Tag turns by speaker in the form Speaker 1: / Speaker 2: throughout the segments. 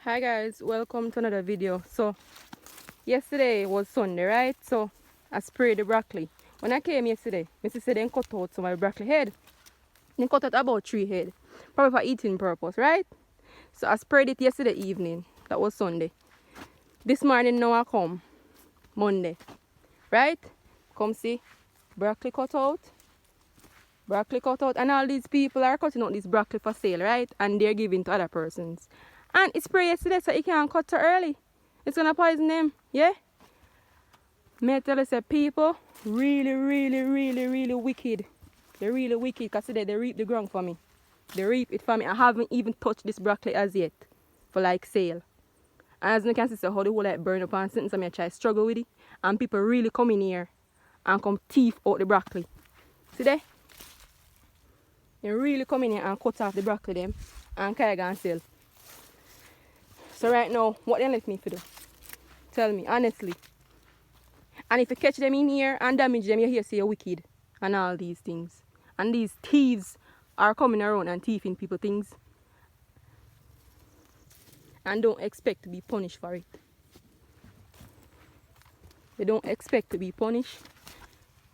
Speaker 1: Hi guys, welcome to another video. So yesterday was Sunday, right? So I sprayed the broccoli. When I came yesterday, my sister then cut out some of the broccoli head. They cut out about 3 head, probably for eating purpose, right? So I sprayed it yesterday evening. That was Sunday. This morning now I come Monday, right? Come see broccoli cut out. Broccoli cut out, and all these people are cutting out this broccoli for sale, right? And they're giving to other persons. And it's spray yesterday, so you can't cut too early. It's gonna poison them, yeah? May I tell you, say people really wicked. They're really wicked because today they reap the ground for me. They reap it for me. I haven't even touched this broccoli as yet for like sale. And as you can see, so how the whole like burn up and something, so I try to struggle with it. And people really come in here and come thief out the broccoli. See there? They really come in here and cut off the broccoli them and carry and sell. So right now, what they left me to do? Tell me, honestly. And if you catch them in here and damage them, you hear say you're wicked and all these things. And these thieves are coming around and thieving people things. And don't expect to be punished for it. They don't expect to be punished.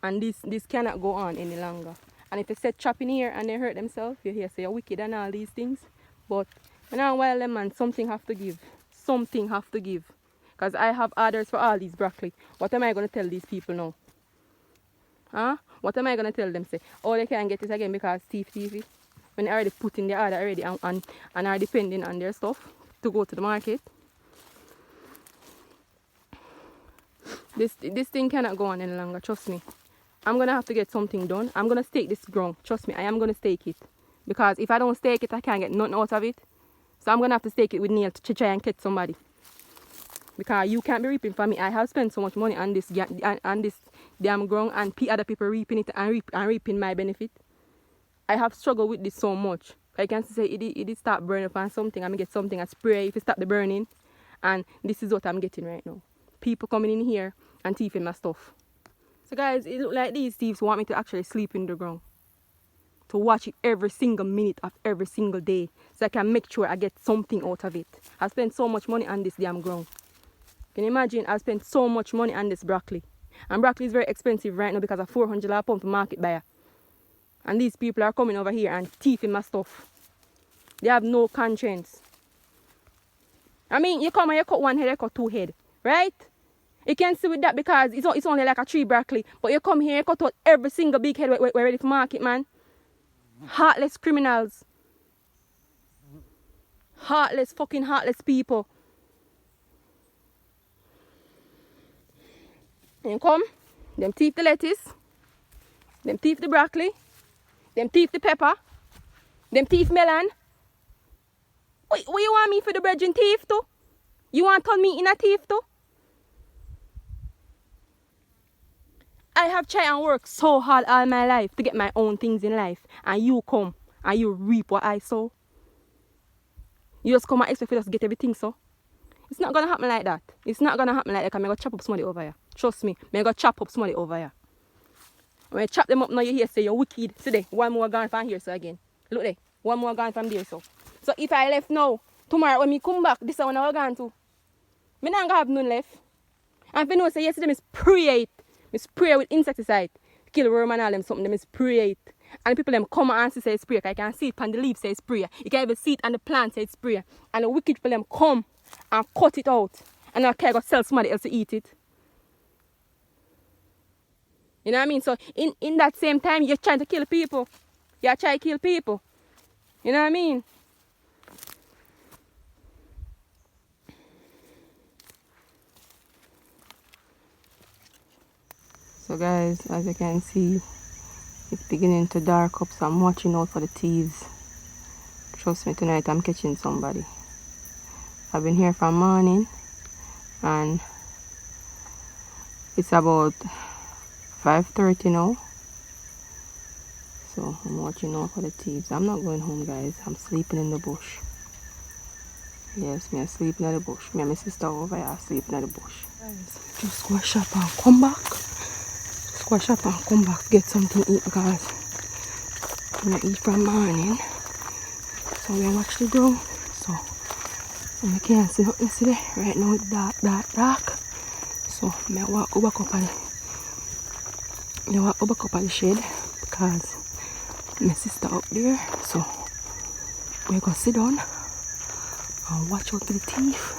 Speaker 1: And this cannot go on any longer. And if they set trap in here and they hurt themselves, you hear say you're wicked and all these things. But now while them man, something have to give. Something have to give. Because I have orders for all these broccoli. What am I going to tell these people now? Huh? What am I going to tell them? Say, oh, they can't get it again because thief it. When they already put in their order already and are depending on their stuff to go to the market. This thing cannot go on any longer, trust me. I'm going to have to get something done. I'm going to stake this ground. Trust me, I am going to stake it. Because if I don't stake it, I can't get nothing out of it. So I'm going to have to stake it with nail to try and catch somebody. Because you can't be reaping for me. I have spent so much money on this damn ground and other people reaping it and reaping my benefit. I have struggled with this so much. I can say it start burning up on something. I'm going to get something, I spray if it stop the burning. And this is what I'm getting right now. People coming in here and thieving my stuff. So guys, it look like these thieves want me to actually sleep in the ground. To watch it every single minute of every single day. So I can make sure I get something out of it. I spent so much money on this damn ground. Can you imagine? I spent so much money on this broccoli. And broccoli is very expensive right now because of $400 a pound to market buyer. And these people are coming over here and thieving my stuff. They have no conscience. I mean, you come and you cut one head, you cut 2 head. Right? You can see with that because it's only like a 3 broccoli. But you come here, you cut out every single big head we're ready for market, man. Heartless criminals. Fucking heartless people. And come, them thief the lettuce. Them thief the broccoli. Them thief the pepper. Them thief melon. What you want me for the bread and thief too? You want to turn me in a thief too? I have tried and worked so hard all my life to get my own things in life. And you come and you reap what I sow. You just come and expect to just get everything so. It's not going to happen like that. It's not going to happen like that because I'm going to chop up somebody over here. Trust me, I'm going to chop up somebody over here. When I chop them up now, you hear say you're wicked. See there, one more gone from here so again. Look there, one more gone from there so. So if I left now, tomorrow when me come back, this is when I gone to. I'm not going to have none left. And if you know, say yesterday I spray it. I spray with insecticide. Kill worm and all them something, I spray it. And people them come and say spray. I can see it on the leaf say spray. You can even see it on the plant say spray. And the wicked people them come and cut it out. And I can go sell somebody else to eat it. You know what I mean? So in that same time you're trying to kill people. You're trying to kill people. You know what I mean? So guys, as you can see, it's beginning to dark up, so I'm watching out for the thieves. Trust me, tonight I'm catching somebody. I've been here from morning and it's about 5:30 now. So I'm watching out for the thieves. I'm not going home guys, I'm sleeping in the bush. Yes, me I'm sleeping in the bush. Me and my sister over here sleeping in the bush. Guys, just go shop and come back. Go shop and come back, get something to eat because I'm gonna eat from morning. So we watch the ground. So And I can't see nothing today. Right now it's dark, dark, dark. So I walk go back up on the shed because my sister up there. So we're gonna sit down and watch out for the thief